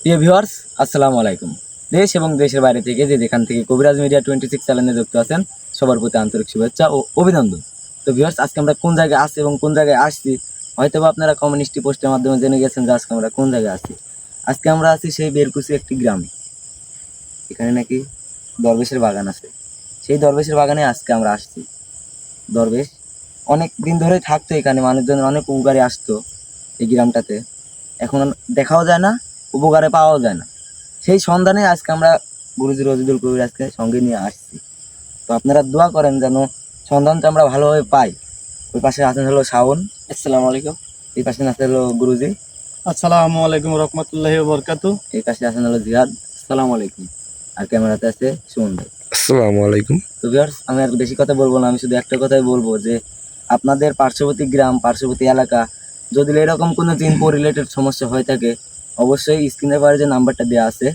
প্রিয় ভিউয়ার্স, আসসালামু আলাইকুম। দেশ এবং দেশের বাইরে থেকে যেখান থেকে কবিরাজ মিডিয়া 26 চ্যানেলে যুক্ত আছেন সবার প্রতি আন্তরিক শুভেচ্ছা ও অভিনন্দন। তো ভিউয়ার্স, আজকে আমরা কোন জায়গায় আছি এবং কোন জায়গায় আসছি হয়তোবা আপনারা কমিউনিটি পোস্টের মাধ্যমে জেনে গেছেন যে আজকে আমরা কোন জায়গায় আছি। আজকে আমরা আছি সেই বেরকুচি একটি গ্রামে। এখানে নাকি দরবেশের বাগান আছে। সেই দরবেশের বাগানে আজকে আমরা আসছি। দরবেশ অনেক দিন ধরে থাকতো এখানে, মানুষজন অনেক উপকারে আসতো এই গ্রামটাতে। এখন দেখাও যায় না, উপকারে পাওয়াও যায় না। সেই সন্ধানে আজকে আমরা গুরুজি রজিদুল কবির আজকে সঙ্গে নিয়ে আসছি। তো আপনারা দোয়া করেন যেন সন্ধানটা আমরা ভালোভাবে পাই। ওই পাশে আছেন হলো শাওন, আসসালামু আলাইকুম। এই পাশে আছে হলো গুরুজি, আসসালামু আলাইকুম রহমতুল্লাহি ওয়া বারাকাতু। এই পাশে আছেন হলো জিহাদ, আসসালামু আলাইকুম। আর ক্যামেরাতে আছে সুমন ভাই। আসসালামু আলাইকুম। তো ভিউয়ার্স, আমি আর বেশি কথা বলবো না, আমি শুধু একটা কথাই বলবো যে আপনাদের পার্শ্ববর্তী গ্রাম, পার্শ্ববর্তী এলাকা যদি এরকম কোনো জিন রিলেটেড সমস্যা হয়ে থাকে, অবশ্যই স্ক্রিনের পারে যে নাম্বারটা দেওয়া আছে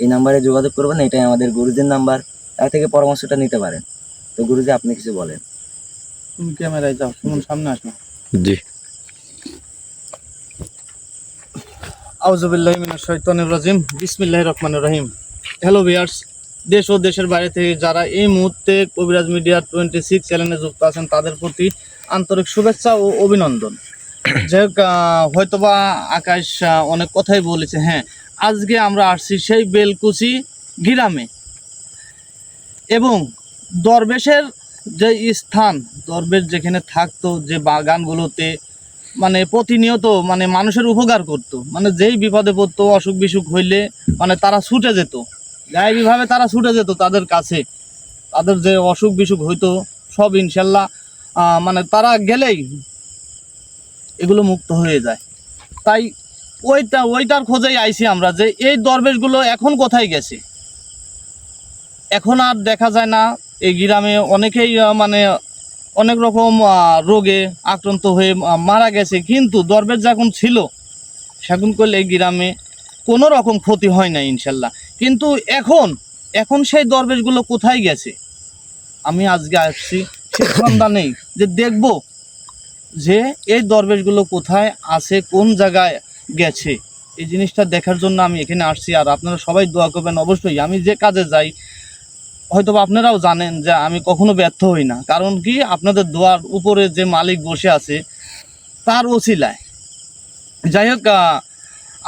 এই নাম্বারে যোগাযোগ করবেন। এটাই আমাদের গুরুজির নাম্বার, তার থেকে পরামর্শটা নিতে পারেন। তো গুরুজি, আপনি কিছু বলেন। তুমি ক্যামেরায় যাও, সুমন সামনে আসো। জি। আউযু বিল্লাহি মিনাশ শাইতানির রাজিম। বিসমিল্লাহির রহমানির রহিম। হ্যালো ভিউয়ার্স, দেশ ও দেশের বাইরে থেকে যারা এই মুহূর্তে কবিরাজ মিডিয়া 26 চ্যানেলে যুক্ত আছেন তাদের প্রতি আন্তরিক শুভেচ্ছা ও অভিনন্দন। যাই হোক, হয়তোবা আকাশ অনেক কথাই বলেছে। হ্যাঁ, আজকে আমরা আসছি সেই বেলকুচি গ্রামে এবং দরবেশের যে স্থান, দরবেশ যেখানে থাকতো, যে বাগানগুলোতে মানে প্রতিনিয়ত মানে মানুষের উপকার করতো, মানে যেই বিপদে পড়তো, অসুখ বিসুখ হইলে মানে তারা ছুটে যেত, গায়েবীভাবে তারা ছুটে যেত তাদের কাছে। তাদের যে অসুখ বিসুখ হইতো সব ইনশাল্লাহ মানে তারা গেলেই এগুলো মুক্ত হয়ে যায়। তাই ওইটার খোঁজেই আইছি আমরা যে এই দরবেশগুলো এখন কোথায় গেছে। এখন আর দেখা যায় না। এই গ্রামে অনেকেই মানে অনেক রকম রোগে আক্রান্ত হয়ে মারা গেছে, কিন্তু দরবেশ যখন ছিল সেখন করলে এই গ্রামে কোনো রকম ক্ষতি হয় না ইনশাল্লাহ। কিন্তু এখন সেই দরবেশগুলো কোথায় গেছে, আমি আজকে আসছি সে সন্ধানেই যে দেখব যে এই দরবেশগুলো কোথায় আছে, কোন জায়গায় গেছে। এই জিনিসটা দেখার জন্য আমি এখানে আসছি। আর আপনারা সবাই দোয়া করবেন অবশ্যই। আমি যে কাজে যাই হয়তো আপনারাও জানেন যে আমি কখনো ব্যর্থ হই না, কারণ কি আপনাদের দোয়ার উপরে যে মালিক বসে আছে তার ওসিলায়। যাই হোক,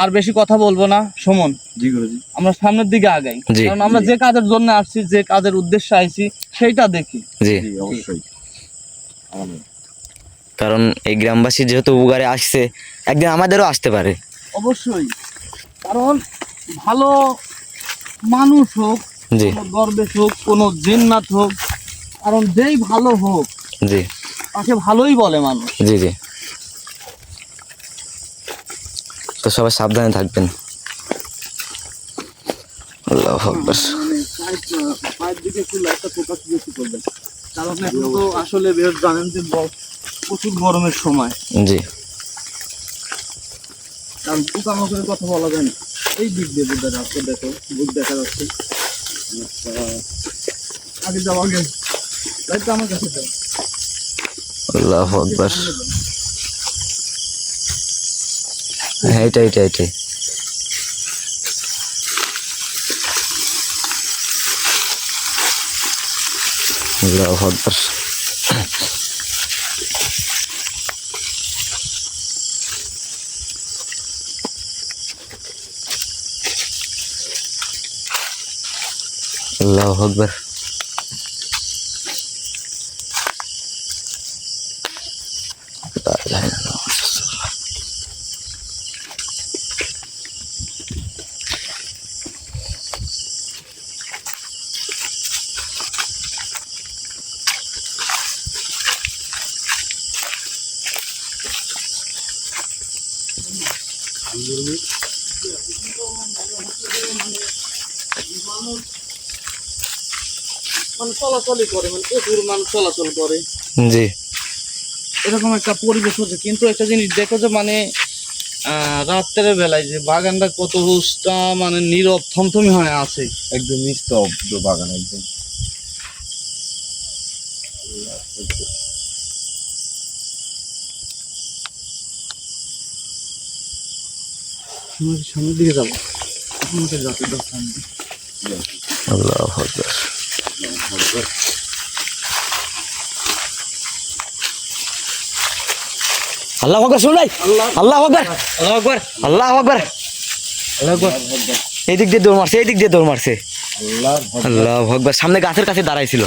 আর বেশি কথা বলবো না। সুমন, জি গুরুজি, আমরা সামনের দিকে আগাই, জি, কারণ আমরা যে কাজের জন্য আসছি, যে কাজের উদ্দেশ্যে আইছি সেইটা দেখি। জি। অবশ্যই। কারণ এই গ্রামবাসী যেহেতু উপকারে আসছে, একদিন আমাদেরও আসতে পারে। অবশ্যই, কারণ ভালো মানুষ হোক, জি, কোনো দরবেশ হোক, কোনো জিন্নাত হোক, কারণ যেই ভালো হোক জি, তাকে ভালোই বলে মানুষ। জি, জি। তো সবাই সাবধানে থাকবেন। আল্লাহু আকবার। পায়ের দিকে একটু লাইটটা ফোকাস বেশি করবেন, কারণ এখন তো আসলে বেশ জানেন যে প্রচুর গরমের সময়, জি, কারণ পোকামাকড়ের কথা বলা যায় না। এই দিক দিয়ে বুঝতে রাস্তা দেখো, বুঝ দেখা যাচ্ছে। আগে যাও, আগে লাইটটা আমার কাছে দাও। আল্লাহু আকবার। হ্যাঁ, এটাই। আল্লাহু আকবার। আল্লাহু আকবার। লা ইলাহা ইল্লাল্লাহ। মানে চলাচলই করে, মানে প্রচুর মানুষ চলাচল করে, জি, এরকম একটা পরিবেশ হচ্ছে। কিন্তু একটা জিনিস দেখো যে মানে রাত্রের বেলায় যে বাগানটা কত হুসটা মানে নীরব থমথমি হয়ে আছে, একদম নিস্তব্ধ বাগান একদম। সামনের দিকে যাবো। দুশ্মনকে জাতি দর্শন আল্লাহু আকবার। আল্লাহু আকবার, শুন ভাই, আল্লাহু আকবার, আল্লাহু আকবার, আল্লাহু আকবার, আল্লাহু আকবার। এই দিক দিয়ে দৌড় মারছে, এই দিক দিয়ে দৌড় মারছে। আল্লাহু আকবার, সামনে গাছের কাছে দাঁড়াইছিল।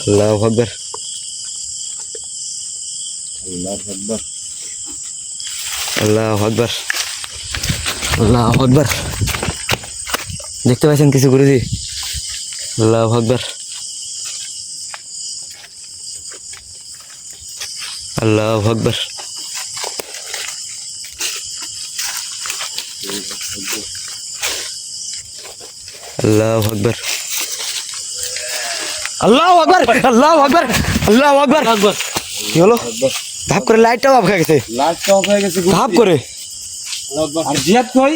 আল্লাহু আকবার, আল্লাহু আকবার, আল্লাহু আকবার। দেখতে পাচ্ছেন কিছু গুরুজি? আল্লাহু আকবার, আল্লাহু আকবার, আল্লাহু আকবার, আল্লাহু আকবার, আল্লাহু আকবার, আল্লাহু আকবার। কি হলো? ধাপ করে লাইটটাও অফ হয়ে গেছে, লাইটটা অফ হয়ে গেছে ধাপ করে। আর জিয়াদ কই?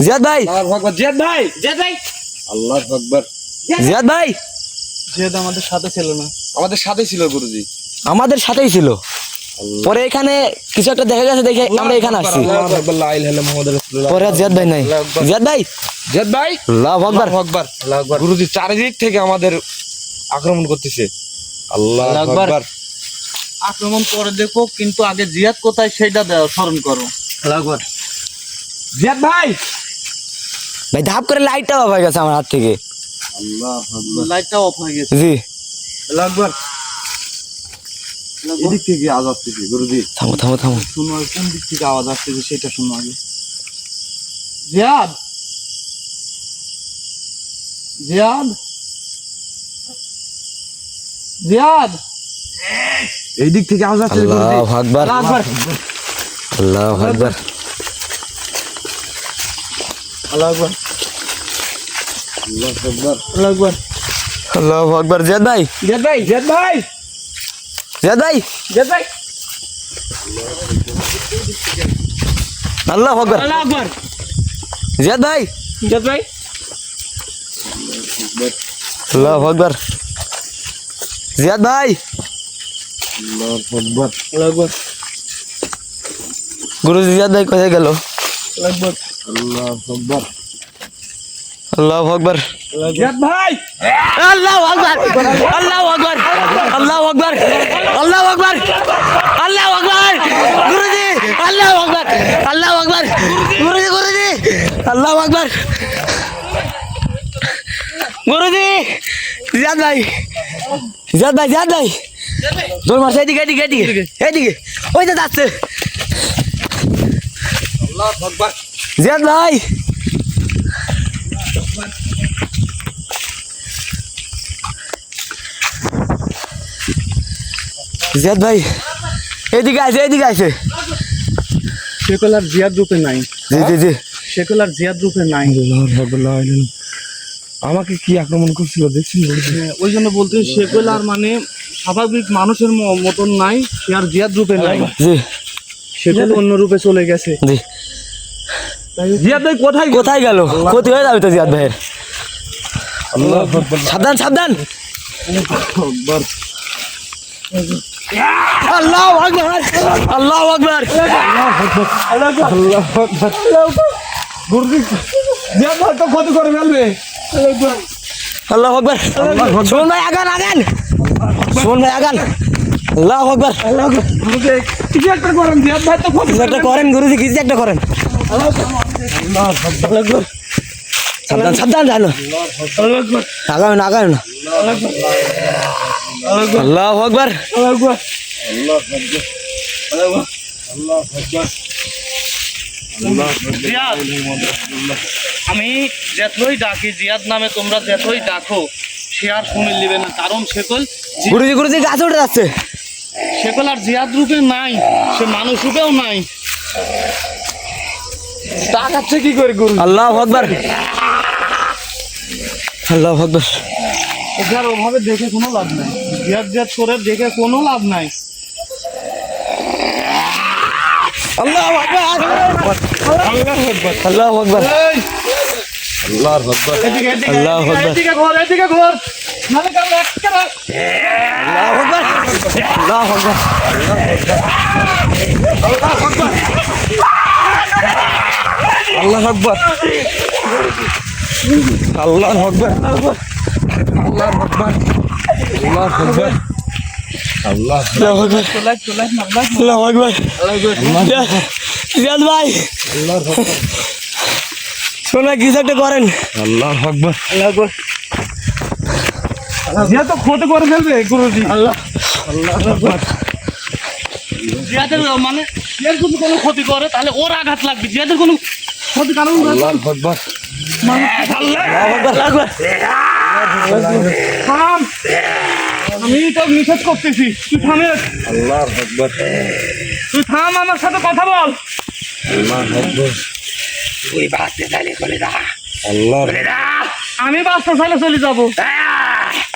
জিয়াদ ভাই, আল্লাহু আকবার, জিয়াদ ভাই, জিয়াদ ভাই, আল্লাহু আকবার। জিয়াদ ভাই যেহেতু আমাদের সাথে ছিল না, আমাদের সাথে ছিল গুরুজি। আমাদের সাথেই ছিল। পরে এখানে কিছু একটা দেখা গেছে, দেখে আমরা এখানে আসছি। আল্লাহু আকবার, লা ইলাহা ইল্লাল্লাহ মুহাম্মাদুর রাসূলুল্লাহ। পরে আর জিয়াদ ভাই নাই। জিয়াদ ভাই, জিয়াদ ভাই, আল্লাহু আকবার, আল্লাহু আকবার, আল্লাহু আকবার। গুরুজি চারিদিক থেকে আমাদের আক্রমণ করতেছে। আল্লাহু আকবার। আকবার, আক্রমণ করে দেখো, কিন্তু আগে জিয়াদ কোথায় সেইটা স্মরণ করো। আল্লাহু আকবার। জিয়াদ ভাই, ভাই ধাপ করে লাইটটাও অফ হয়ে গেছে আমার হাত থেকে। আল্লাহু আকবার, লাইটটা অফ হয়ে গেছে। জি, আল্লাহু আকবার। এদিক থেকে আওয়াজ আসতেছে গুরুজি। থামো থামো থামো। শুনো, কোন দিক থেকে আওয়াজ আসতেছে সেটা শুনো আগে। জিয়াদ, জিয়াদ, জিয়াদ, এই দিক থেকে আওয়াজ আসতেছে গুরুজি। আল্লাহু আকবার, আল্লাহু আকবার, আল্লাহু আকবার, আল্লাহু আকবার, আল্লাহু আকবার, আল্লাহু আকবার। আল্লাহু আকবার। জিয়াদ ভাই, জিয়াদ ভাই, জিয়াদ ভাই, জিয়াদ ভাই, জিয়াদ ভাই, আল্লাহু আকবার। আল্লাহু আকবার, জিয়াদ ভাই, জিয়াদ ভাই, আল্লাহু আকবার। জিয়াদ ভাই, আল্লাহু আকবার, আল্লাহু আকবার, গুরুজি জিয়াদ ভাই কোথায় গেল? আল্লাহু আকবার, আল্লাহু আকবার, আল্লাহু আকবার, জিয়াদ ভাই, আল্লাহু আকবার, আল্লাহু আকবার, আল্লাহু আকবার, আল্লাহু আকবার, আল্লাহু আকবার। গুরুজি, আল্লাহু আকবার, আল্লাহু আকবার। গুরুজি, গুরুজি, আল্লাহু আকবার। গুরুজি, জিয়াদ ভাই, জিয়াদ ভাই, জিয়াদ ভাই, দৌড় মারছে। এদিকে, এদিকে, এদিকে, এদিকে, ওই যে যাচ্ছে। আল্লাহু আকবার, জিয়াদ ভাই, জিয়াদ ভাই, এদিকে আছে, এদিকে আছে। শেকুল আর জিয়াদ রূপে নাই, জি জি জি। শেকুল আর জিয়াদ রূপে নাই। আমাকে কি আক্রমণ করছিল দেখছেন? ওই জন্য বলতে শেকুল আর মানে স্বাভাবিক মানুষের মতন নাই, সে আর জিয়াদ রূপে নাই, জি শেকুল অন্য রূপে চলে গেছে। জি। জিয়াদ ভাই কোথায় কোথায় গেল? ক্ষতি হয়ে যাবে তো জিয়াদ ভাইয়ের। সাবধান, সাবধান। আল্লাহু আকবার, আল্লাহু আকবার। গুরুজি, জিয়াদ ভাই তো ক্ষতি করে ফেলবে। আল্লাহু আকবার। শোন ভাই, আগান, আগান। শোন ভাই, আগান। আল্লাহু আকবার। গুরুজি, কিছু একটা করেন, জিয়াদ ভাই তো ক্ষতি কিছু একটা করেন গুরুজি, কিছু একটা করেন। সাবধান, সাবধান, জানো। আগাবেন, আগাবেন না। আল্লাহু আকবার। জিয়াদ, আমি যতই ডাকি জিয়াদ নামে, তোমরা যতই ডাকো, সে আর শুনে নিবে না। কারণ শেকুল, গুরুজি, গুরুজি গাছ উঠে যাচ্ছে। শেকুল আর জিয়াদ রূপে নাই, সে মানুষ রূপেও নাই। টাকাচ্ছে কি করে গুরু? আল্লাহু আকবার, আল্লাহু আকবার। এটার ওভাবে দেখে কোনো লাভ নাই, জিয়াদ জিয়াদ করে দেখে কোনো লাভ নাই। আল্লাহু আকবার, আল্লাহু আকবার, আল্লাহু আকবার, এদিকে, এদিকে, আল্লাহু আকবার। এদিকে ঘর, এদিকে ঘর, নাহলে কারো একটা আল্লাহু আকবার, আল্লাহু আকবার, আল্লাহ আকবার আল্লাহ আকবার আল্লাহ আকবার আল্লাহ আকবার আল্লাহ আকবার আল্লাহ আকবার জিয়াদ ভাই শোনা কিছু একটা করেন আল্লাহ আকবার আল্লাহ আকবার জিয়াদ তো ক্ষতি করে ফেলবে গুরুজি। আল্লাহ আকবার। জিয়াদের মানে জিয়াদ যদি কোনো ক্ষতি করে তাহলে ওর আঘাত লাগবে, জিয়াদের কোনো ক্ষতি কারণ আল্লাহ আকবার থাম, আমি তো নিষেধ করতেছি, তুই থামে, আল্লাহ আকবার তুই থাম, আমার সাথে কথা বল। আল্লাহ আকবার তুই বাঁচতে চাইলে চলে যা, আল্লাহ চলে যা। আমি বাচ্চা চাইলে চলে যাবো,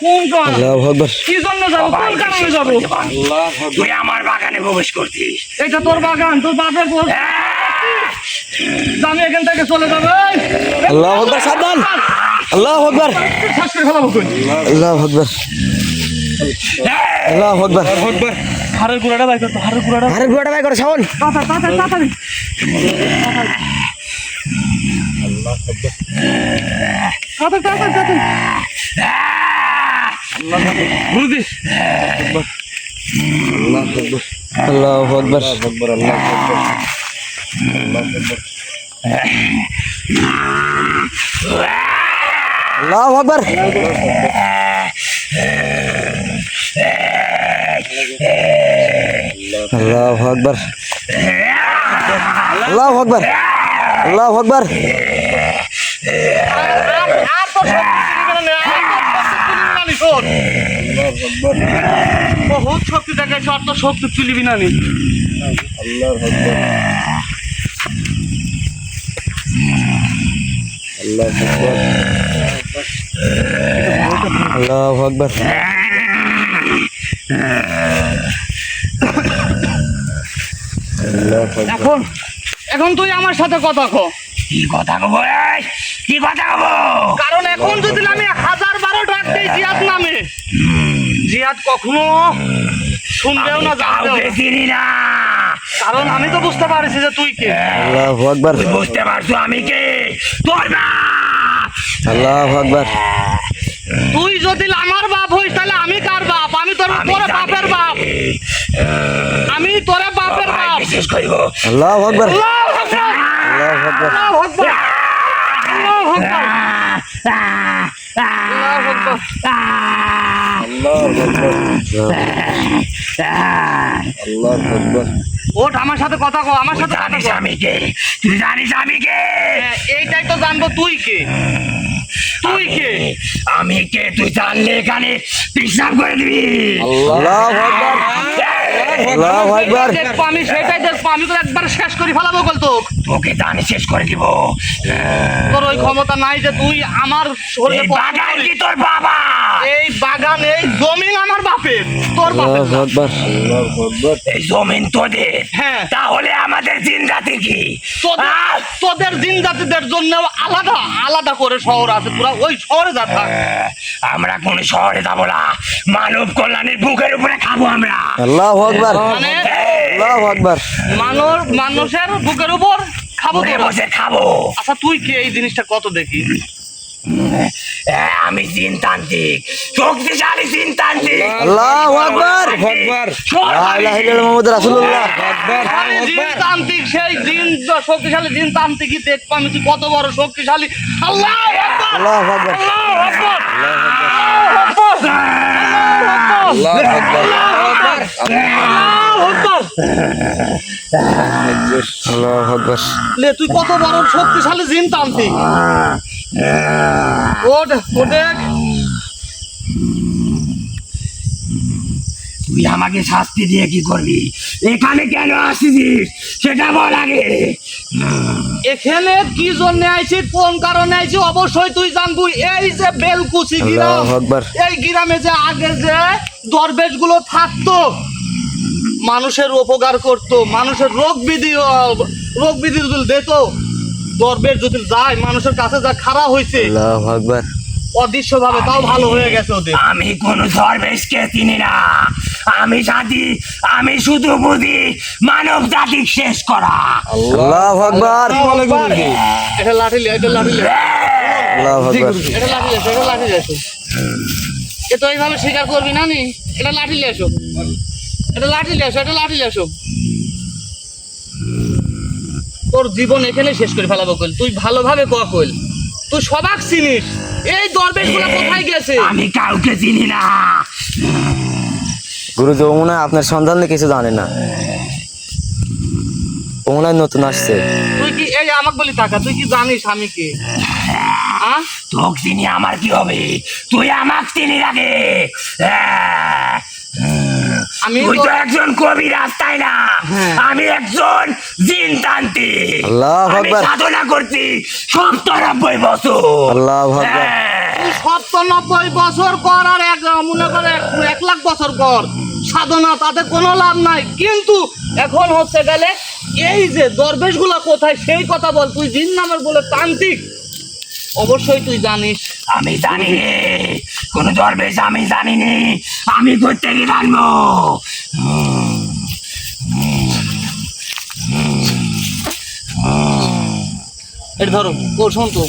কোন কারণ, আল্লাহ আকবার কি জন্য যাবো, কোন কারণে যাবো? আল্লাহ আকবার তুই আমার বাগানে প্রবেশ করছিস। এটা তোর বাগান, তোর বাপের পর, আমি এখান থেকে চলে যাবো। এই, আল্লাহ আকবার সাবধান আল্লাহ আকবার শ্বাস করে ফেলাবো কই? আল্লাহ আকবার আল্লাহ আকবার হাড়ের গুঁড়াটা বাই করতো, হাড়ের গুঁড়াটা আরে ঘোড়া ভাই করে শাওন তাড়াতাড়ি তাড়াতাড়ি। তাড়াতাড়ি তাড়াতাড়ি তাড়াতাড়ি। গুরুজি, আল্লাহ আকবার আল্লাহ আকবার আল্লাহ আকবার আল্লাহ আকবার আল্লাহ আকবার আর তো বহুত শক্তি দেখে, আর তো শক্তি তুলিবি না নি। আল্লাহ আকবার এখন এখন তুই আমার সাথে কথা কো, কি কথা কব, এই, কি কথা কব? কারণ এখন যদি আমি 1012 ডাক দিই জিয়াদ নামে, জিয়াদ কখনো শুনবেও না, জানবেও কাউকে না। চিনি না। কারণ আমি তো বুঝতে পারছি যে তুই কে। আল্লাহ আকবার তুই বুঝতে পারছো আমি কে? তোর বাপ। আল্লাহ আকবার তুই যদি আমার বাপ হইস তাহলে আমি কার বাপ? আমি তোর তোর বাপের বাপ, আমি তোর বাপের বাপ। শেষ করিব। আল্লাহ আকবার আল্লাহু আকবার, আল্লাহ আকবার আল্লাহু আকবার, আল্লাহু আকবার, আল্লাহু আকবার। আল্লাহ আকবার ওঠ, আমার সাথে কথা কো, আমার সাথে কথা জানিস কো। আমি কে? তুই জানিস আমি কে? এইটাই তো জানবো তুই কে, তুই কে? আমি কে তুই জানলে এখানে পিসাব করে দিবি। আল্লাহ আকবার আল্লাহ আকবার দেখবো, আমি সেটাই দেখবো, আমি তো একবার শেষ করে ফেলাবো বল তো। তোকে জানি শেষ করে দিব। তোর ওই ক্ষমতা নাই যে তুই আমার শরীরে এই স্পর্শ বাগান করবি। কি তোর বাবা? এই বাগান, এই জমিন আমার বাপের, তোর বাপের আল্লাহ না। আকবার এই জমিন তোদের, হ্যাঁ। তাহলে আমাদের জিন্দাতি কি? তোদের জিন জাতিদের জন্য আলাদা আলাদা করে শহর আছে, পুরা ওই শহরে যা থাক। আমরা কোন শহরে যাবো না, মানব কল্যাণের বুকের উপরে খাবো আমরা। আল্লাহ আকবার মানে আল্লাহ আকবার মানুষের বুকের উপর খাবো ঘুরে তোরা। বসে খাবো। আচ্ছা তুই কি এই জিনিসটা কত দেখি? আমি চিন্তান্তিক, শক্তিশালী চিন্তান্তিক। আল্লাহ আকবার লা ইলাহা ইল্লাল্লাহ মুহাম্মাদুর রাসূলুল্লাহ আমি জিনতান্ত্রিক, সেই জিন শক্তিশালী জিনতান্ত্রিকই দেখবো আমি তুই কত বড় শক্তিশালী। আল্লাহু আকবার, আল্লাহু আকবার আল্লাহু আকবার, আল্লাহু আকবার, আল্লাহু আকবার। আল্লাহু আকবার লে তুই কত বড় শক্তিশালী জিনতান্ত্রিক। ওঠ ওঠ, তুই আমাকে শাস্তি দিয়ে কি করবি? এখানে কেন আসিস সেটা বল আগে। এখানে কি জন্য আইছি, কোন কারণে আইছি অবশ্যই তুই জানবি। এই যে বেলকুচি গ্রাম, আল্লাহু আকবার এই গ্রামে যে আগে যে দরবেশ গুলো থাকতো, মানুষের উপকার করতো, মানুষের রোগ বিধি যদি দিত, দরবেশ যদি যায় মানুষের কাছে যা খারাপ হয়েছে আল্লাহু আকবার অদৃশ্য ভাবে, তাও ভালো হয়ে গেছে ওদের। আমি কোন দরবেশকে চিনি না, আমি শুধু বুঝি মানব জাতি শেষ করা। আল্লাহু আকবার এটা লাঠি লিয়ে, এটা লাঠি লিয়ে। আল্লাহু আকবার এটা লাঠি লিয়ে আসো, এটা লাঠি লিয়ে আসো। এ তো এইভাবে স্বীকার করবি না নি? এটা লাঠি লিয়ে আসো, এটা লাঠি লিয়ে আসো, এটা লাঠি লিয়ে আসো। তোর জীবন এখানে শেষ করে ফেলাবো কইল। তুই ভালোভাবে ক কইল, তুই সবাক চিনিস, এই দরবেশ গুলা কোথায় গেছে? আমি কাউকে চিনি না। গুরুজি ও মনে হয় আপনার সন্ধান নিয়ে কিছু জানে না, ও মনে হয় নতুন আসছে। তুই কি এই আমাকে বলি টাকা, তুই কি জানিস আমি কে? হ্যাঁ তোকে চিনি আমার কি হবে? তুই আমাকে চিনি আগে। আমি তুই তো- তো একজন কবি রাস্তায় না, হ্যাঁ। আমি একজন জিন তান্ত্রিক। আল্লাহু আমি আকবার। সাধনা করছি 70-90 বছর। আল্লাহু আকবার। হ্যাঁ। তুই 70-90 বছর কর আর মনে করে 1 লাখ বছর কর সাধনা, তাতে কোনো লাভ নাই। কিন্তু এখন হচ্ছে গেলে এই যে দরবেশ গুলা কোথায় সেই কথা বল। তুই জিন নামের বলে তান্ত্রিক, অবশ্যই তুই জানিস। আমি জানি রে, কোন দরবেশ আমি জানি নি, আমি করতে কি জানবো? এটা ধরো, ও শোন তো,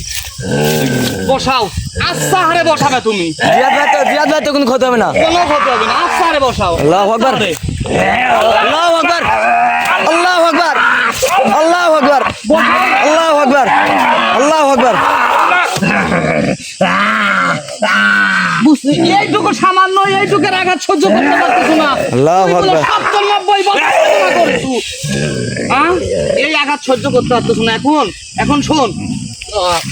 বসাও, আচ্ছা হারে বসাবে তুমি, জিয়াদ ভাই তো কোনো ক্ষতি হবে না। কোনো ক্ষতি হবে না, আচ্ছা হারে বসাও। আল্লাহু আকবার। আল্লাহু আকবার। আল্লাহু আকবার। আল্লাহু আকবার। আল্লাহু আকবার। আল্লাহু আকবার। বুঝলি এইটুকু সামান্য এইটুকুর আঘাত সহ্য করতে পারতেছ না? আল্লাহু তুই বলে আকবার। 70-90 বছর সাধনা করছু। হ্যাঁ? এই আঘাত সহ্য করতে পারতেছ না। এখন শোন,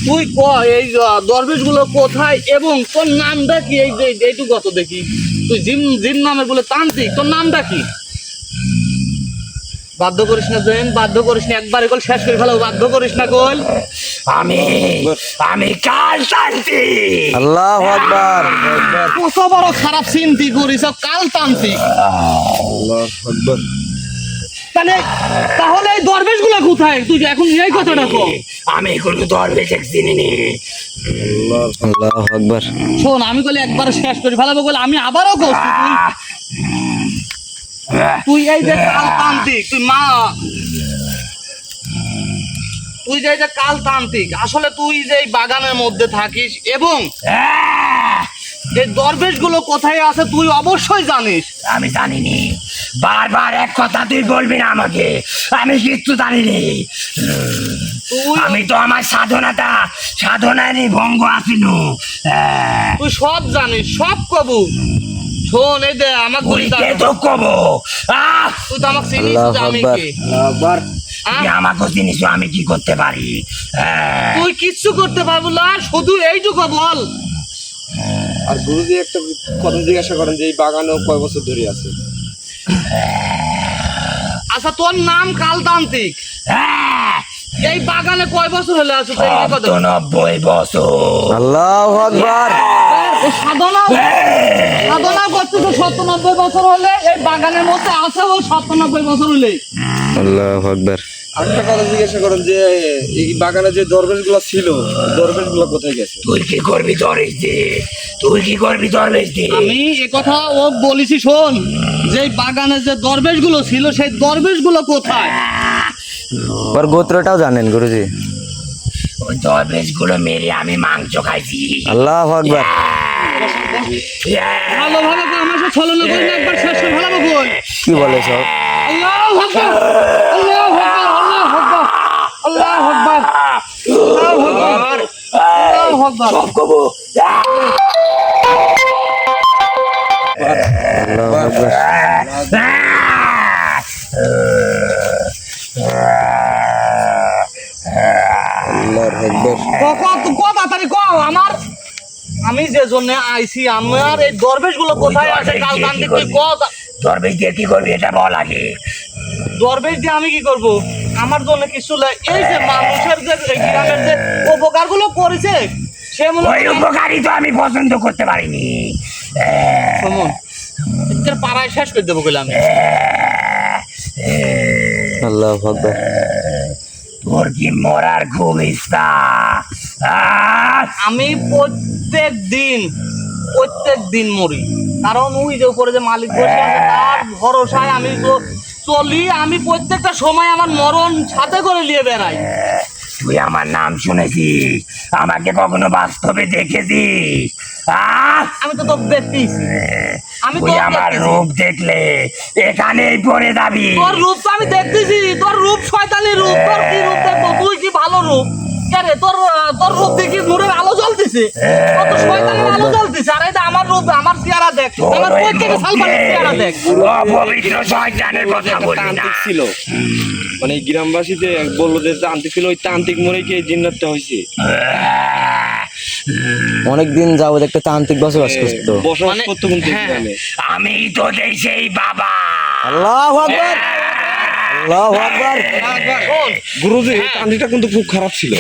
তুই ক এই দরবেশ গুলো কোথায় এবং তোর নামটা কি? এই যে এইটুকু কত দেখি, তুই জিন নামের বলে তান্ত্রিক, তোর নামটা কি? বাধ্য করিস না জৈন, বাধ্য করিস না, একবারে কল শেষ করে ফেলাও, বাধ্য করিস না কল। আমি কাল শান্তি। আল্লাহু আকবার। কত বড় খারাপ চিন্তি করিস, কাল তান্ত্রিক। তাহলে এই দরবেশ গুলা কোথায়? তুই এখন এই কথাটা কো। আমি কোনো দরবেশ চিনি নি। আল্লাহু আকবার। শোন, আমি কইলে একবার শেষ করে ফেলাবো বলে আমি আবারও করছি। তুই এই যে কাল তান্ত্রিক, তুই যে কাল তান্ত্রিক, আসলে তুই যে এই বাগানের মধ্যে থাকিস এবং এই দরবেশ গুলো কোথায় আছে তুই অবশ্যই জানিস। আমি জানিনি, বারবার এক কথা তুই বলবি না আমাকে, আমি কিচ্ছু জানিনি। তুই আমি তো আমার সাধনারই ভঙ্গ আসিনু। তুই সব জানিস, সব কবু। শোন, এই দে আমাকে বলি, কে তো কব? তুই তো আমাকে চিনিস আল্লাহু যে আমি আকবার। কে। তুই আমাকে জিনিস আমি কি করতে পারি? তুই কিচ্ছু করতে পারবো না, শুধু এইটুকু বল। আর গুরুজি একটা কথা জিজ্ঞাসা করেন যে এই বাগানে কয় বছর ধরে আছে? আচ্ছা, তোর নাম কালতান্ত্রিক, এই বাগানে কয় বছর হলে আছো? 90 বছর। আল্লাহু আকবার। সাধনা করতে তো 70-90 বছর হলে, এই বাগানের মধ্যে আছে ও 70-90 বছর হলে। আল্লাহু আকবার। আরেকটা কথা জিজ্ঞাসা করেন যে এই বাগানে যে দরবেশ গুলা ছিল, দরবেশ গুলা কোথায় গেছে? তুই কি করবি দরবেশ দিয়ে? তুই কি করবি দরবেশ দিয়ে? আমি এ কথা ও বলেছি, শোন, যে এই বাগানে যে দরবেশ গুলো ছিল সেই দরবেশ গুলো কোথায়? ওর গোত্রটাও জানেন গুরুজি? ওই দরবেশ গুলো মেরে আমি মাংস খাইছি। আল্লাহু আকবার। ভালোভাবে কর, আমার সাথে ছলনা করে না, একবার শেষ করে ফেলাবো বল। কি বলে সব? আল্লাহু আকবার, আল্লাহু আকবার, আল্লাহু আকবার, আল্লাহু আকবার, আল্লাহু আকবার। সব কব। আল্লাহু আকবার। আল্লাহু আকবার। তাড়াতাড়ি কও আমার, আমি যে জন্য আইছি, আমার এই দরবেশ গুলো কোথায় আছে? কাল তান্ত্রিক, তুই কও। দরবেশ দিয়ে কি করবি এটা বল আগে। দরবেশ দিয়ে আমি কি করব? আমার জন্য কিছু এই যে মানুষের যে এই গ্রামের যে উপকার গুলো করেছে, সে মনে ওই উপকারী তো আমি পছন্দ করতে পারিনি। শুনুন, এদের পাড়ায় শেষ করে দেবো বলে আমি। আল্লাহু আকবার। তোর কি মরার খুব ইচ্ছা? আমি প্রত্যেক দিন মরি, কারণ ওই যে উপরে যে মালিক বসে আছে তার ভরসায় আমি তো চলি। আমি প্রত্যেকটা সময় আমার মরণ সাথে করে নিয়ে বেড়াই। তুই আমার নাম শুনেছিস, আমাকে কখনো বাস্তবে দেখেছিস? আমি তো তোকে দেখতেছি, আমি তুই তোকে আমার দেখতেছি। রূপ দেখলে এখানেই পড়ে যাবি। তোর রূপ তো আমি দেখতেছি, তোর রূপ শয়তানি রূপ। তোর কি রূপ দেখবো? তুই কি ভালো রূপ? কেরে তোর তোর রূপ দেখি নূরের আলো জ্বলতেছে, তোর তো শয়তানের আলো জ্বলতেছে। আর এটা আমার রূপ, আমার চেহারা দেখ, আমার কই থেকে সালমানের চেহারা দেখ। অপবিত্র শয়তানের কথা বলবি না। তান্ত্রিক ছিল, মানে এই গ্রামবাসীতে বললো যে তান্ত্রিক ছিল, ওই তান্ত্রিক মরে কি এই জিন্নাতটা হয়েছে। অনেকদিন যাবত একটা তান্ত্রিক বসবাস করতো। বসবাস মানে- করতো কিন্তু এই হ্যাঁ। গ্রামে। আমি তো দেই সেই বাবা। আল্লাহু আকবার, আল্লাহু আকবার। শোন, গুরুজি এই তান্ত্রিকটা কিন্তু খুব খারাপ ছিল।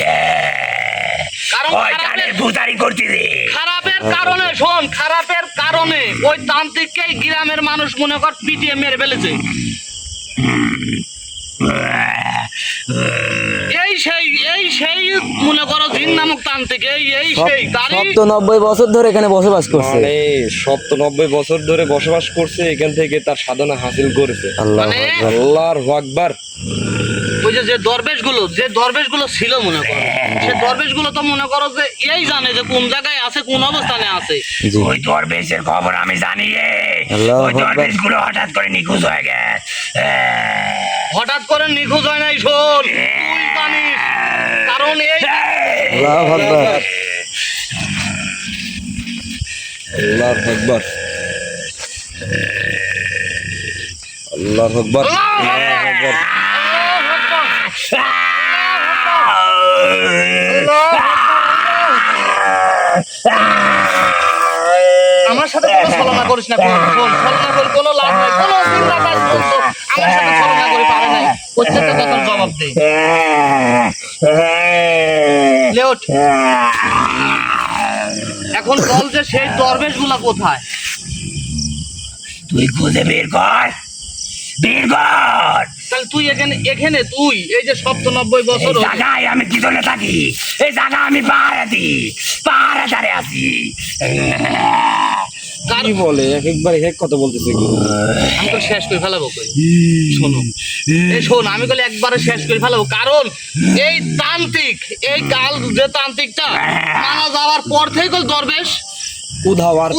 কারণ শয়তানের পূজারি করতে দে। খারাপের কারণে, শোন, খারাপের কারণে ওই তান্ত্রিককেই গ্রামের মানুষ মনে কর পিটিয়ে মেরে ফেলেছে। এই সেই মনে করো জিন নামক তান্ত্রিক, এই সেই তারই 90 বছর ধরে এখানে বসবাস করছে। মানে 90 বছর ধরে বসবাস করছে, এখান থেকে তার সাধনা হাসিল করেছে। আল্লাহু মানে আকবার। আল্লাহর আকবার। ওই যে দরবেশগুলো ছিল মনে করো, সে দরবেশগুলো তো মনে করো যে এই জানে যে কোন জায়গায় আছে, কোন অবস্থানে আছে। জি। ওই দরবেশের খবর আমি জানি রে। আল্লাহু ওই আকবার। দরবেশ গুলো হঠাৎ করে নিখোঁজ হয়ে গেছে। হঠাৎ করে নিখোঁজ হয় নাই, শোন, তুই জানিস। কারণ এই আল্লাহু আকবার। আল্লাহর আকবার, আল্লাহর আকবার। আমার সাথে কোনো ছলনা করিস না, শোন, ছলনা করে কোনো লাভ নাই। কোনো দিন না কাজ করছো, আমার সাথে ছলনা করে পারে নাই। প্রত্যেকটা কথার জবাব দে। লেওট, এখন বল যে সেই দরবেশগুলা কোথায়? তুই খুঁজে বের কর, বের কর। তাহলে তুই এখানে তুই এই যে 90 বছর এই জায়গায় আমি কি জন্য থাকি? এই জায়গা আমি পাহাড়ে দিই, পাহাড়ে দাঁড়িয়ে আছি। কি বলে এক একবার এক কথা বলতেছে গুরু। আমি তো শেষ করে ফেলাবো কই। শোনো, এই শোন, আমি বলে একবারে শেষ করে ফেলাবো। কারণ এই তান্ত্রিক, এই কাল যে তান্ত্রিকটা মারা যাওয়ার পর থেকে দরবেশ উধাও আর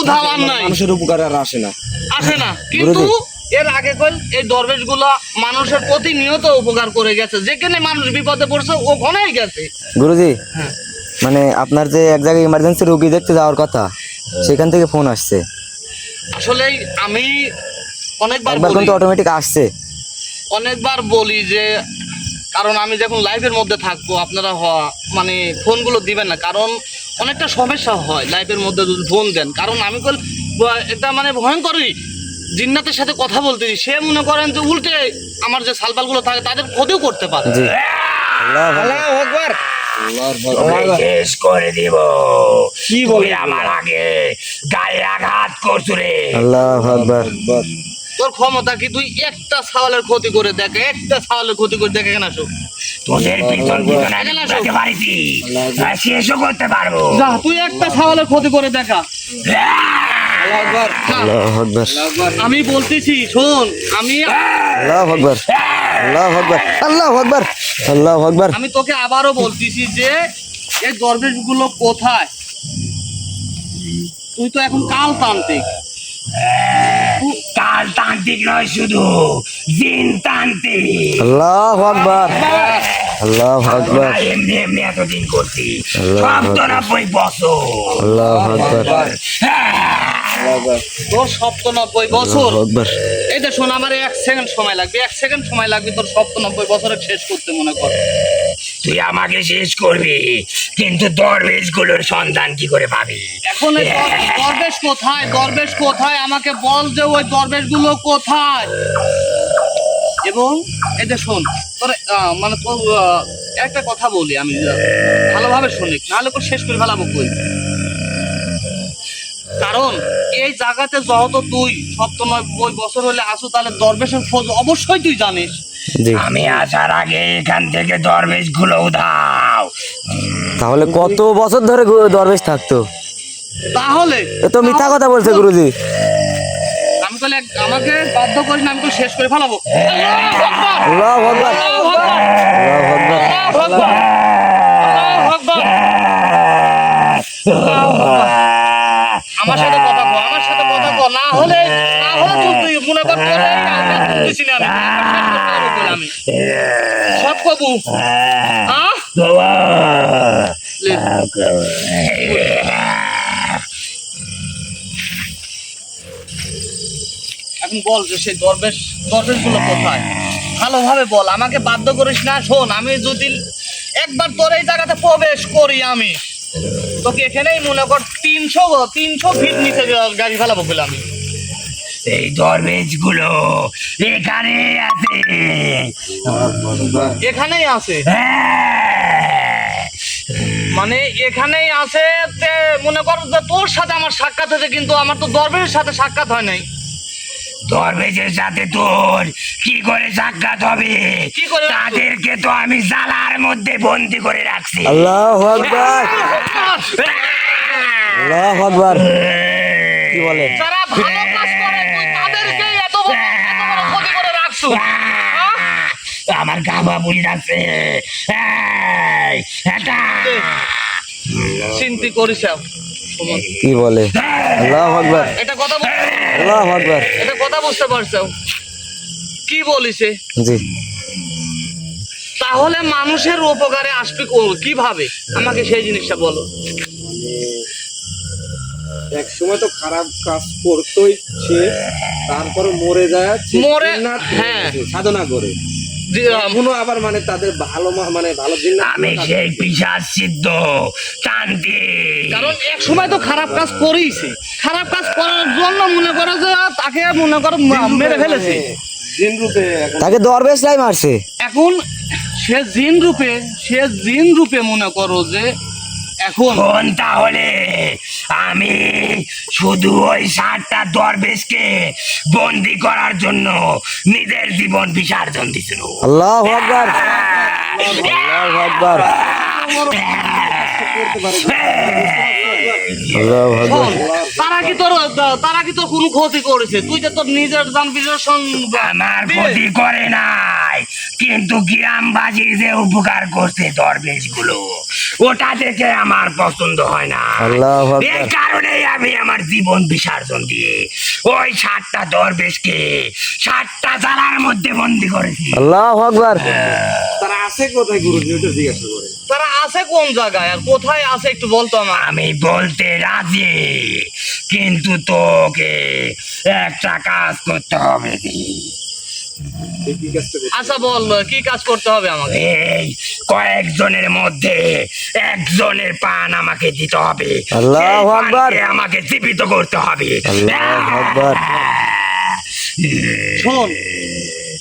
নাই, মানুষের উপকারে আর আসে না। আসে না। কিন্তু এর আগে কল এই দরবেশ গুলা মানুষের প্রতিনিয়ত উপকার করে গেছে। যেখানে মানুষ বিপদে পড়ছে ওখানেই গেছে। গুরুজি, মানে আপনার যে এক জায়গায় ইমার্জেন্সি রোগী দেখতে যাওয়ার কথা, সেখান থেকে ফোন আসছে। আসলে আমি অনেকবার একবার বলি, কিন্তু অটোমেটিক আসছে। অনেকবার বলি যে কারণ আমি যখন লাইভের মধ্যে থাকবো আপনারা মানে ফোনগুলো দিবেন না, কারণ অনেকটা সমস্যা হয় লাইভের মধ্যে যদি ফোন দেন। কারণ আমি এটা মানে ভয়ঙ্করই জিন্নাতের সাথে কথা বলতেছি, সে মনে করেন যে উল্টে আমার যে সালপালগুলো থাকে তাদের ক্ষতিও করতে পারে। জি। আল্লাহু আল্লাহর আকবার। তোকে শেষ করে দিব। কি বলে তুই আমার আগে গায়ে আঘাত করছো রে। আল্লাহু আকবার। তোর ক্ষমতা কি? তুই একটা ছাওয়ালের ক্ষতি করে দেখ, একটা ছাওয়ালের ক্ষতি করে দেখে কেন আসো। তোদের পিছন পিছন আমি ঘুরাতে পারিছি, আর শেষও করতে পারবো। যা, তুই একটা ছাওয়ালের ক্ষতি করে দেখা। আল্লাহু আকবার। আমি বলতেছি, শোন, আল্লাহু আকবার। আল্লাহু আকবার। আল্লাহু আকবার। আল্লাহু আকবার। আমি তোকে আবারও বলতেছি যে এই দরবেশগুলো কোথায়? তুই তো এখন কাল তান্ত্রিক। কাল তান্ত্রিক নয়, শুধু জিন তান্ত্রিক। আল্লাহু আকবার। আল্লাহু আকবার। এমনি এমনি এতদিন করছি, আল্লাহু 90 বছর। আল্লাহু আকবার। তোর 90 বছর। আল্লাহু আকবার। এই যে শোন, আমার 1 সেকেন্ড সময় লাগবে, 1 সেকেন্ড সময় লাগবে তোর 90 বছরের শেষ করতে মনে কর। তুই আমাকে শেষ করবি, কিন্তু দরবেশ গুলোর সন্ধান কি করে পাবি? এখন এই দরবেশ কোথায়? দরবেশ কোথায় আমাকে বল যে ওই দরবেশগুলো কোথায়? এবং এই যে শোন, তোর মানে তোর একটা কথা বলি আমি, ভালোভাবে শুনি, নাহলে তোর শেষ করে ফেলাবো কই। কারণ এই জায়গাতে যেহেতু তুই 90 বছর হলে আসো, তাহলে দরবেশের খোঁজ অবশ্যই তুই জানিস। জি। আমি আসার আগে এখান থেকে দরবেশ গুলো উধাও। তাহলে কত বছর ধরে দরবেশ থাকতো? তাহলে এ তো মিথ্যা কথা বলছে গুরুজি। আমি বলে আমাকে বাধ্য করিস না, আমি তো শেষ করে ফেলাবো। আল্লাহু আকবার। আল্লাহু আকবার। আল্লাহু আকবার। বলিস না আমি সব কবু হ্যাঁ লে। এখন বল যে সেই দরবেশ গুলো কোথায়, ভালোভাবে বল, আমাকে বাধ্য করিস না। শোন, আমি যদি একবার তোর এই জায়গাতে প্রবেশ করি, আমি তোকে এখানেই মনে কর 300 ফিট নিচে গাড়ি ফেলাবো বলে আমি। এই দরবেশ গুলো এখানে আছে। এখানেই আছে হ্যাঁ। মানে এখানেই আছে তে মনে কর যে তোর সাথে আমার সাক্ষাৎ হয়েছে, কিন্তু আমার তো দরবেশের সাথে সাক্ষাৎ হয় নাই। দরবেশের সাথে তোর কি করে সাক্ষাৎ হবে? কি করে? তাদেরকে তো আমি জালার মধ্যে বন্দি করে রাখছি। আল্লাহু আকবার, আল্লাহু আকবার। কি বলে? যারা ভালো কাজ করে তুই তাদেরকে এত বড় ক্ষতি করে রাখছো। আমার গাবা বুড়ি রাখছে। চিন্তা করিস কি বলে? আল্লাহু আকবার, এটা কথা আল্লাহু আকবার। এটা কথা বুঝতে পারছো কি বলিছে? জি, তাহলে মানুষের উপকারে আসবে কিভাবে, আমাকে সেই জিনিসটা বলো। এক সময় তো খারাপ কাজ করতোই সে, তারপরে মরে যায়, মরে, জিন্নাত হ্যাঁ। সাধনা করে এখনো আবার মানে তাদের ভালো মানে ভালো জিনিস। আমি সেই পিশাচ সিদ্ধ তান্ত্রিক। কারণ এক সময় তো খারাপ কাজ করেইছে, খারাপ কাজ করার জন্য মনে করো যে তাকে মনে করো মেরে ফেলেছে জিন রূপে তাকে দরবেশরাই মারছে। এখন সে জিন রূপে মনে করো যে এখন কোন তাহলে আমি শুধু ওই 7টা দরবেশকে বন্দি করার জন্য নিজের জীবন বিসর্জন দিছিল। আল্লাহু আকবার, আল্লাহু আকবার, আল্লাহু আকবার। শোন, তারা কি তোর কোনো ক্ষতি করেছে? তুই যে তোর নিজের জান বিসর্জন আমার ক্ষতি করে নাই, কিন্তু গ্রামবাসীর যে উপকার করছে দরবেশ গুলো, ওটা দেখে আমার পছন্দ হয় না। আল্লাহু আকবার। এই কারণেই আমি আমার জীবন বিসর্জন দিয়ে ওই 7টা দরবেশকে 7টা জালার মধ্যে বন্দি করেছি। আল্লাহু আকবার। তারা আছে কোথায় গুরুজি, ওটা জিজ্ঞাসা করে। তারা আছে কোন জায়গায় আর কোথায় আছে একটু বলতো আমার। আমি বলতে রাজি, কিন্তু তোকে একটা কাজ করতে হবে। কি কাজটা করতে? আচ্ছা বল, কি কাজ করতে হবে আমাকে? এই কয়েকজনের মধ্যে একজনের পান আমাকে দিতে হবে। আল্লাহু সেই আকবার। পানকে আমাকে জীবিত করতে হবে। আল্লাহু আকবার। শোন,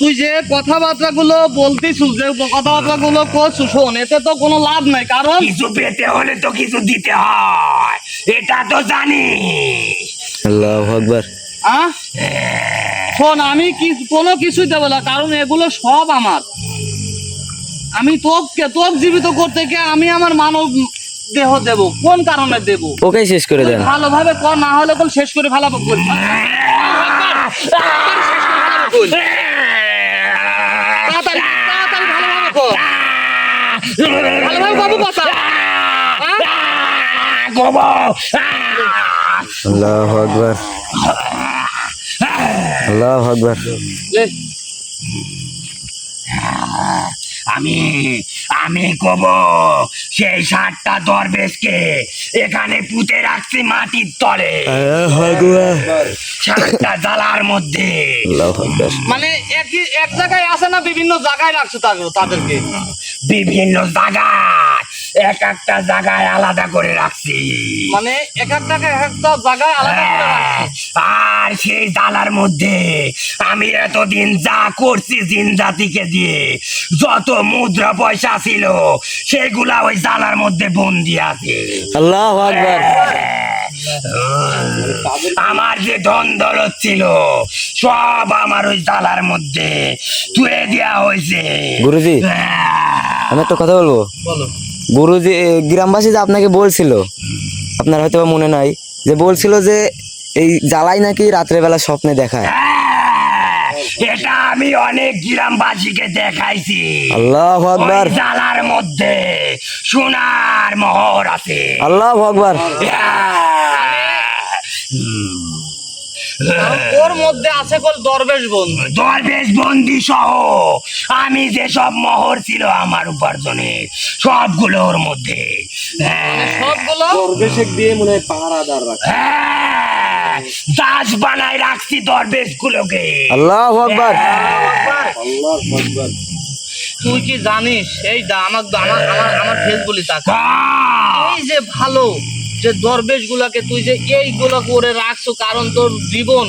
তুই যে কথাবার্তা গুলো বলতিস, যে কথাবার্তা গুলো করছো, শোন, এতে তো কোনো লাভ নাই। কারণ কিছু পেতে হলে তো কিছু দিতে হয়, এটা তো জানি। আল্লাহু আকবার। শোন, আমি কোনো কিছুই দেবো না, কারণ এগুলো সব আমার। আমি তোকে জীবিত করতে গিয়ে আমি আমার মানব দেহ দেব, কোন কারণে দেব? ওকে শেষ করে দেন। ভালোভাবে কর, না হলে কোন শেষ করে ফেলাবো বল। তাড়াতাড়ি ভালোভাবে কর, ভালোভাবে বাবু কথা। আল্লাহু আকবার, আল্লাহু আকবার। আমি কব সেই 7টা দরবেশকে এখানে পুঁতে রাখছি মাটির তলে, আল্লাহু আকবার, 7টা জালার মধ্যে। আল্লাহু আকবার। মানে এক জায়গায় আছে না, বিভিন্ন জায়গায় রাখছো তাদেরকে? বিভিন্ন জায়গায়, এক একটা জায়গায় আলাদা করে রাখছি। মানে এক একটা জায়গায় আলাদা করে রাখছো। আর সেই জালার মধ্যে আমি এতদিন যা করছি জিন জাতিকে দিয়ে, যত মুদ্রা পয়সা ছিল সেগুলা ওই জালার মধ্যে বন্দি আছে। আল্লাহু আকবার। আমার যে ধন দৌলত ছিল সব আমার ওই জালার মধ্যে তুলে দেওয়া হয়েছে। গুরুজি, আমি একটা কথা বলবো। বলো। গুরুজি, গ্রামবাসী যে আপনাকে বলছিল, আপনার হয়তো বা মনে নাই, যে বলছিল যে এই জ্বালাই নাকি রাত্রেবেলা স্বপ্নে দেখায়। এটা আমি অনেক গ্রামবাসীকে দেখাইছি। আল্লাহু আকবার, ওই জালার মধ্যে সোনার মোহর আছে। আল্লাহু আকবার। কারণ ওর মধ্যে আছে কল দরবেশ বন্ধু। দরবেশ বন্দি সহ আমি যে সব মোহর ছিল আমার উপার্জনের সবগুলো ওর মধ্যে। সবগুলো দরবেশেক দিয়ে মনে হয় পাহারাদার রাখে। হ্যাঁ, দাস বানায় রাখছি দরবেশ গুলোকে। আল্লাহু আকবার। আল্লাহর আকবার। তুই কি জানিস এই আমার ফেস বলি তাকে, এই যে ভালো যে দরবেশ গুলাকে তুই যে এইগুলো করে রাখছো, কারণ তোর জীবন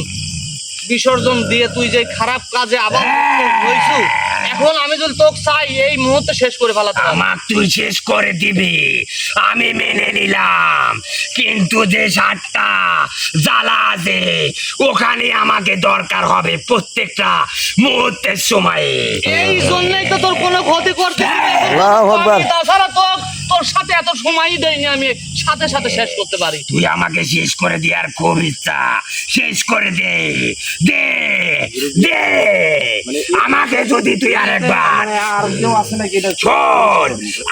বিসর্জন দিয়ে তুই যে খারাপ কাজে আবার হইছু, এখন আমি যদি তোকে চাই এই মুহূর্তে শেষ করে ফেলাতে পারি। আমাক তুই শেষ করে দিবি আমি মেনে নিলাম, কিন্তু যে 7টা জ্বালা আছে ওখানে আমাকে দরকার হবে প্রত্যেকটা মুহূর্তের সময়ে। এই জন্যই তো তোর কোনো ক্ষতি করতে দিবি না। আল্লাহু আকবার। তাছাড়া তোর সাথে এত সময়ই দেয়নি, আমি সাথে সাথে শেষ করতে পারি। তুই আমাকে শেষ করে দেওয়ার খুব ইচ্ছা, শেষ করে দে দে দে আমাকে যদি তুই আরেকবার আর কেউ আছে নাকি এটা? শোন,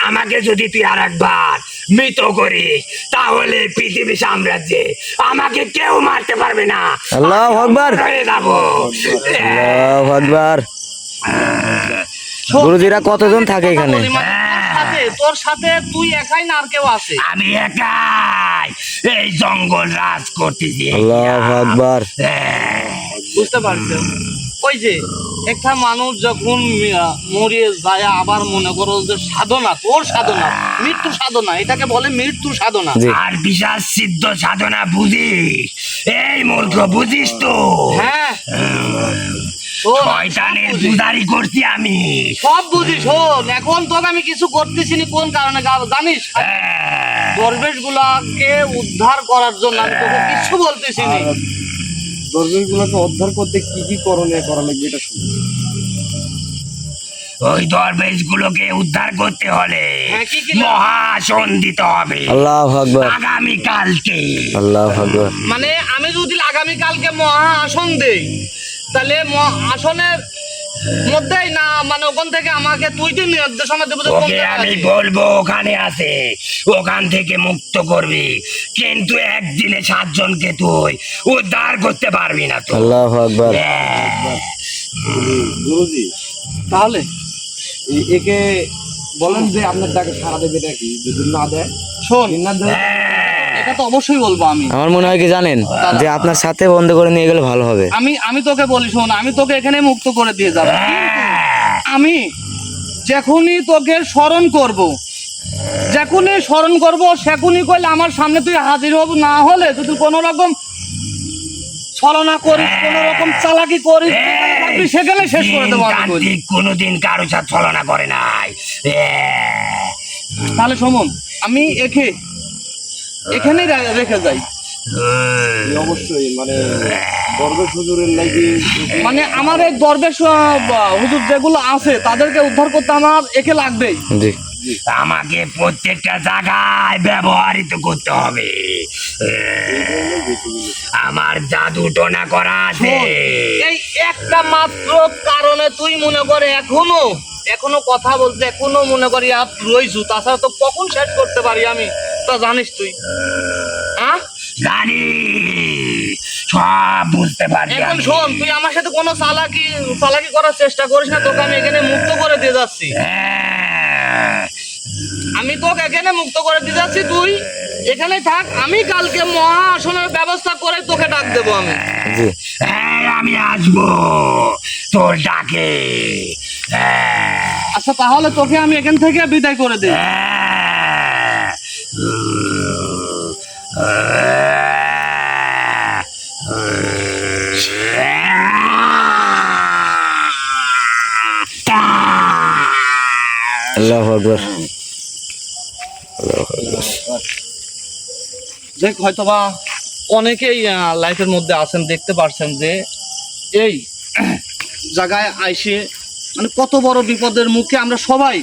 আমাকে যদি তুই আরেকবার মৃত করিস তাহলে পৃথিবী সাম্রাজ্যে আমাকে কেউ মারতে পারবে না। আল্লাহু আকবার। হয়ে যাবো। আল্লাহু আকবার। গুরুজিরা কতজন থাকে এখানে? তোর সাথে তুই একাই না আর কেউ আছে? আমি একাই এই জঙ্গল রাজ করতেছি। আল্লাহু আকবার। বুঝতে পারছো? ওই যে একটা মানুষ যখন মরিয়ে যায় আবার মনে করো যে সাধনা, তোর সাধনা মৃত্যু সাধনা, এটাকে বলে মৃত্যু সাধনা। জি। আর বিশাল সিদ্ধ সাধনা বুঝিস? এই মূর্খ বুঝিস তো? হ্যাঁ শোন, শয়তানের সব বুঝি। পূজারি করছি আমি। সব বুঝি। শোন, এখন তোকে আমি কিছু করতেছি না, কোন কারণে জানিস? দরবেশ গুলাকে উদ্ধার করার জন্য আমি তোকে কিছু বলতেছি না। দরবেশ গুলোকে উদ্ধার করতে কি কি করণীয় করা লাগবে এটা শুনুন। ওই দরবেশ গুলোকে উদ্ধার করতে হলে হ্যাঁ, কি কি মহাসন দিতে হবে আল্লাহু আকবার। আগামী কালকে। আল্লাহু আকবার। মানে আমি যদি আগামীকালকে মহা আসন দেই, তাহলে আসনের মধ্যেই না, মানে ওখান থেকে আমাকে তুই তো নির্দেশনা দেবো যে কোন ওকে জায়গায় আমি আছে। বলবো ওখানে আছে, ওখান থেকে মুক্ত করবি, কিন্তু একদিনে 7 জনকে তুই উদ্ধার করতে পারবি না তো। আল্লাহু আকবার। গুরুজি তাহলে একে বলেন যে আপনার ডাকে সারা দেবে নাকি? যদি না দেয়, শোন, না দেয় এটা তো অবশ্যই বলবো আমি। আমার মনে হয় কি জানেন, যে আপনার সাথে বন্ধ করে নিয়ে গেলে ভালো হবে। আমি তোকে বলি, শোন, আমি তোকে এখানে মুক্ত করে দিয়ে যাবো। আমি যখনই তোকে স্মরণ করব, যখনই স্মরণ করব সেখনই কইলে আমার সামনে তুই হাজির হব। না হলে যদি কোনো রকম ছলনা করিস, কোনো রকম চালাকি করিস, থাকবি, সেখানে শেষ করে দেবো আমি কইলি। কার্তিক কোনোদিন কারো সাথে ছলনা করে নাই। তাহলে সমন, আমি এখানেই রেখে যাই। অবশ্যই মানে দরবেশ হুজুরের লাগি মানে আমার এই দরবেশ হুজুর যেগুলো আছে তাদেরকে উদ্ধার করতে আমার একে লাগবেই। জি। আমাকে প্রত্যেকটা জায়গায় ব্যবহৃত করতে হবে। আমার জাদু টোনা করা আছে। এই একটা মাত্র কারণে তুই মনে করে এখনো কথা বলতে, এখনো মনে করি আর রইছু, তাছাড়া তো কখন শেষ করতে পারি আমি তা জানিস তুই? হ্যাঁ, জানি, সব বুঝতে পারি এখন আমি। শোন, তুই আমার সাথে কোনো চালাকি করার চেষ্টা করিস না, তোকে আমি এখানে মুক্ত করে দিয়ে যাচ্ছি। হ্যাঁ, আমি তোকে এখানে মুক্ত করে দিয়ে যাচ্ছি, তুই এখানেই থাক। আমি কালকে মহা আসনের ব্যবস্থা করে তোকে ডাক দেবো আমি। জি। হ্যাঁ, আমি আসবো তোর ডাকে। হ্যাঁ, আচ্ছা, তাহলে তোকে আমি এখান থেকে বিদায় করে দিই। আল্লাহু আকবার। দেখ, হয়তোবা অনেকেই লাইফের মধ্যে আছেন, দেখতে পারছেন যে এই জায়গায় আইসে মানে কত বড় বিপদের মুখে আমরা সবাই।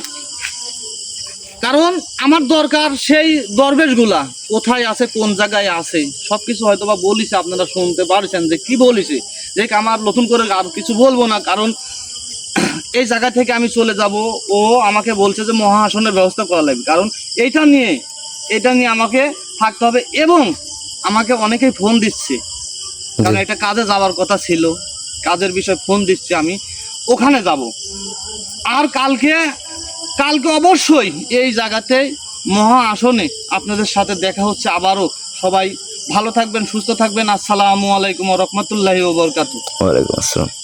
কারণ আমার দরকার সেই দরবেশগুলা কোথায় আছে, কোন জায়গায় আছে, সবকিছু হয়তোবা বলিছে, আপনারা শুনতে পারছেন যে কি বলিছে। দেখ, আমার নতুন করে আর কিছু বলবো না, কারণ এই জায়গা থেকে আমি চলে যাব। ও আমাকে বলছে যে মহা আসনের ব্যবস্থা করা লাগবে, কারণ এটা নিয়ে আমাকে থাকতে হবে। এবং আমাকে অনেকেই ফোন দিচ্ছে কারণ একটা কাজে যাওয়ার কথা ছিল, কাজের বিষয়ে ফোন দিচ্ছি আমি, ওখানে যাব। আর কালকে অবশ্যই এই জায়গাতে মহা আসনে আপনাদের সাথে দেখা হচ্ছে আবারও। সবাই ভালো থাকবেন, সুস্থ থাকবেন। আসসালামু আলাইকুম ওয়া রাহমাতুল্লাহি ওয়া বারাকাতুহু। ওয়ালাইকুম আসসালাম।